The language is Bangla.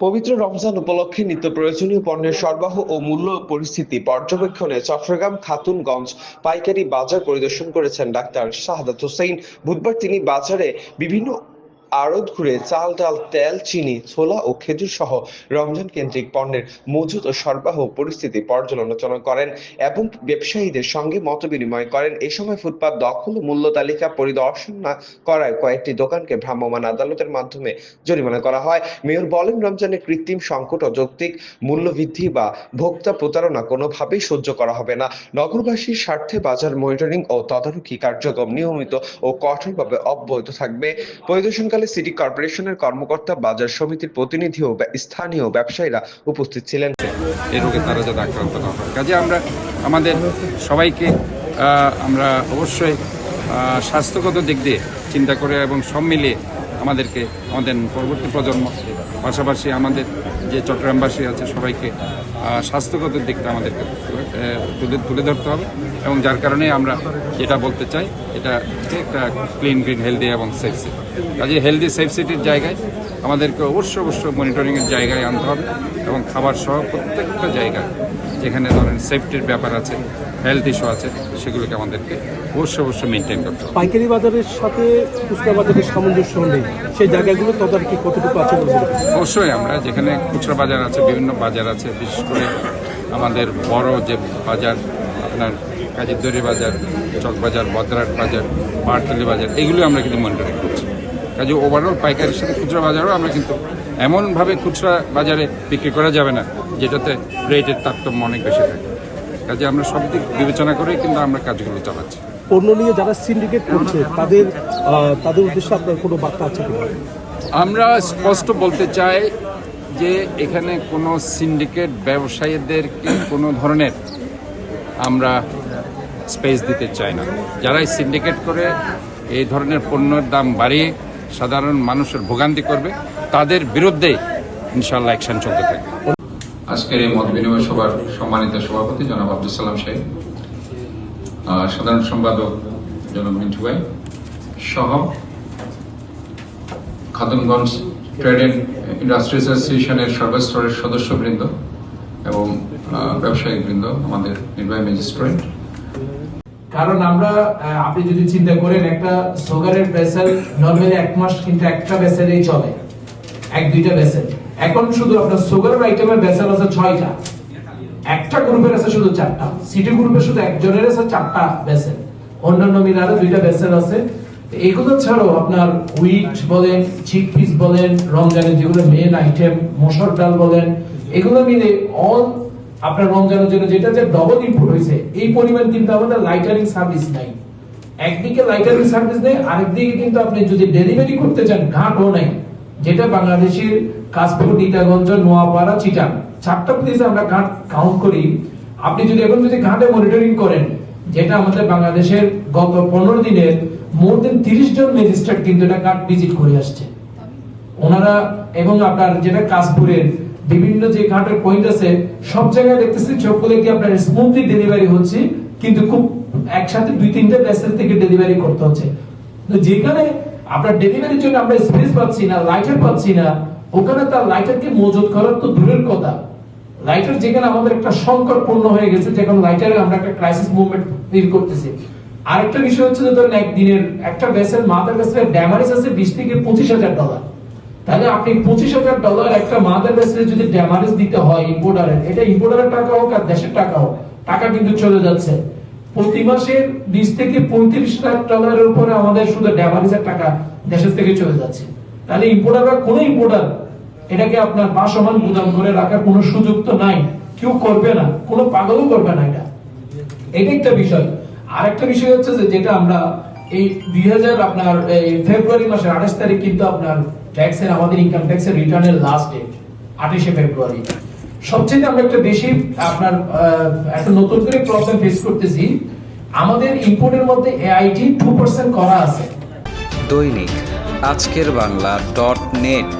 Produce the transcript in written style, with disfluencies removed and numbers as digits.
পবিত্র রমজান উপলক্ষে নিত্য প্রয়োজনীয় পণ্যের সরবরাহ ও মূল্য পরিস্থিতি পর্যবেক্ষণে চট্টগ্রাম খাতুনগঞ্জ পাইকারি বাজার পরিদর্শন করেছেন ডাক্তার শাহাদাত হোসেন। বুধবার তিনি বাজারে বিভিন্ন আড়ত ঘুরে চাল, ডাল, তেল, চিনি, ছোলা ও খেজুর সহ রমজান কেন্দ্রিক পণ্যের মজুত ও সরবরাহ পরিস্থিতি পর্যালোচনা করেন এবং ব্যবসায়ীদের সঙ্গে মতবিনিময় করেন। এ সময় ফুটপাত দখল ও মূল্য তালিকা পরিদর্শন না করায় কয়েকটি দোকানকে ভ্রাম্যমাণ আদালতের মাধ্যমে জরিমানা করা হয়। মেয়র বলেন, রমজানে কৃত্রিম সংকট, অযৌক্তিক মূল্যবৃদ্ধি বা ভোক্তা প্রতারণা কোনোভাবেই সহ্য করা হবে না। নগরবাসীর স্বার্থে বাজার মনিটরিং ও তদারকি কার্যক্রম নিয়মিত ও কঠোরভাবে অব্যাহত থাকবে। পরিদর্শনকালে সিটি কর্পোরেশনের কর্মকর্তা, বাজার সমিতির প্রতিনিধি ও স্থানীয় ব্যবসায়ীরা উপস্থিত ছিলেন। এই রোগে তারা যাতে আক্রান্ত না হয়, কাজে আমরা আমাদের সবাইকে আমরা অবশ্যই স্বাস্থ্যগত দিক দিয়ে চিন্তা করে এবং সব মিলিয়ে আমাদের পরবর্তী প্রজন্ম, পাশাপাশি আমাদের যে চট্টগ্রামবাসী আছে সবাইকে স্বাস্থ্যগত দিকটা আমাদেরকে তুলে ধরতে হবে। এবং যার কারণে আমরা যেটা বলতে চাই, এটা একটা ক্লিন, গ্রিন, হেলদি এবং সেফ সিটি। কাজে হেলদি, সেফ সিটির জায়গায় আমাদেরকে অবশ্যই মনিটরিংয়ের জায়গায় আনতে হবে এবং খাবার সহ প্রত্যেকটা জায়গায় যেখানে ধরেন সেফটির ব্যাপার আছে, হেলথ ইস্যু আছে, সেগুলোকে আমাদেরকে অবশ্যই মেনটেন করতে হবে। পাইকারি বাজারের সাথে খুচরা বাজারের সামঞ্জস্য নেই, সেই জায়গাগুলো তদারকি কতটুকু আছে? অবশ্যই আমরা যেখানে খুচরা বাজার আছে, বিভিন্ন বাজার আছে, বিশেষ করে আমাদের বড় যে বাজার আপনার কাজীরদড়ি বাজার, চক বাজার, বদরাট বাজার, পাহাড়তলী বাজার, এগুলো আমরা কিন্তু মনিটরিং করছি। কাজে ওভারঅল পাইকারির সাথে খুচরা বাজারও আমরা কিন্তু এমনভাবে খুচরা বাজারে বিক্রি করা যাবে না যেটাতে রেটের তারতম্য অনেক বেশি থাকে। কাজে আমরা সব দিক বিবেচনা করেই কিন্তু আমরা কাজগুলো চালাচ্ছি। পণ্য নিয়ে যারা সিন্ডিকেট করছে তাদের উদ্দেশ্যে আপনার কোনো বার্তা আছে কিনা? আমরা স্পষ্ট বলতে চাই যে এখানে কোনো সিন্ডিকেট ব্যবসায়ীদেরকে কোনো ধরনের আমরা স্পেস দিতে চাই না। যারাই সিন্ডিকেট করে এই ধরনের পণ্যের দাম বাড়িয়ে সাধারণ মানুষের ভোগান্তি করবে, তাদের বিরুদ্ধে ইনশাআল্লাহ অ্যাকশন চলতে থাকবে। আজকের এই মত বিনিময় সভার সম্মানিত সভাপতি জনাব আব্দুল সালাম সাহেব, সাধারণ সম্পাদক জনাব মিন্টু ভাই সহ খাতুনগঞ্জ ট্রেড অ্যান্ড ইন্ডাস্ট্রি অ্যাসোসিয়েশনের সর্বস্তরের সদস্যবৃন্দ এবং ব্যবসায়িক বৃন্দ, আমাদের নির্বাহী ম্যাজিস্ট্রেট। কারণ আপনি যদি চিন্তা করেন, একটা সুগারের ভেসেল নরমালি 1 মাস কিন্তু একটা ভেসেলেই চলে, 1-2টা ভেসেল। এখন শুধু আপনার সুগারের আইটেমের ভেসেল আছে 6টা, একটা গ্রুপের আছে শুধু 4টা, সিটি গ্রুপের শুধু একজনের আছে 4টা ভেসেল, অন্যান্য মিলারে 2টা ভেসেল আছে। এগুলো ছাড়াও আপনার হুইট বলেন, চিকপিস বলেন, রমজানের যেগুলো মেন আইটেম, মসুর ডাল বলেন, এগুলো মিলে অল আপনার রমজানের জন্য যেটা যে ডবল ইনপুট হয়েছে, এই পরিমাণ কিন্তু আমাদের লাইটারিং সার্ভিস নাই। একদিকে লাইটারিং সার্ভিস নেই, আরেকদিকে কিন্তু আপনি যদি ডেলিভারি করতে চান ঘাটও নাই, যেটা বাংলাদেশের কাশপুর, টিটাগঞ্জ, নোয়াপাড়া, চিটাং 4টা প্লেসে আমরা ঘাট কাউন্ট করি। আপনি যদি এখন ঘাটে মনিটরিং করেন, যেটা আমাদের বাংলাদেশের গত 15 দিনের মোর দেন 30 জন ম্যাজিস্ট্রেট কিন্তু এটা ঘাট ভিজিট করে আসছে ওনারা। এবং আপনার যেটা কাশপুরের বিভিন্ন যে ঘাটের পয়েন্ট আছে, সব জায়গায় দেখতেছি চোখগুলো কি আপনার স্মুথলি ডেলিভারি হচ্ছে, কিন্তু খুব একসাথে 2-3টা ভেসেল থেকে ডেলিভারি করতে হচ্ছে। তো যেখানে আপনার ডেলিভারির জন্য আমরা স্পেস পাচ্ছি না, লাইটার পাচ্ছি না, ওখানে তার লাইটারকে মজুত করার তো দূরের কথা, লাইটার যেখানে আমাদের একটা সংকটপূর্ণ হয়ে গেছে, যেখানে লাইটারে আমরা একটা ক্রাইসিস মুভমেন্ট ফিল করতেছি। আরেকটা বিষয় হচ্ছে যে ধরেন একদিনের একটা ভেসেল, মাদার ভেসেলের ড্যামারেজ আছে $20,000-25,000, তাহলে আপনি $25,000 একটা মাদার ভেসেলে যদি ড্যামারেজ দিতে হয় ইম্পোর্টারের, এটা ইম্পোর্টারের টাকা হোক আর দেশের টাকা হোক, টাকা কিন্তু চলে যাচ্ছে। প্রতি মাসে $20,000-35,000 উপরে আমাদের শুধু ড্যামারেজের টাকা দেশের থেকে চলে যাচ্ছে। তাহলে ইম্পোর্টাররা, কোন ইম্পোর্টার এটাকে আপনার বাসমান গুদাম করে রাখার কোনো সুযোগ তো নাই, কেউ করবে না, কোনো পাগলও করবে না। এটা একটা বিষয়। আরেকটা বিষয় হচ্ছে যে যেটা আমরা এই 2000 আপনার ফেব্রুয়ারি মাসের 28 তারিখ কিন্তু আপনার ট্যাক্সের, আমাদের ইনকাম ট্যাক্সের রিটার্নের লাস্ট ডেট 28 ফেব্রুয়ারি। সবচেয়ে আমরা একটা বেশি আপনার একটা নতুন করে প্রবলেম ফেস করতেছি, আমাদের ইম্পোর্টের মধ্যে এআইটি 2% করা আছে। দৈনিক আজকের বাংলা.net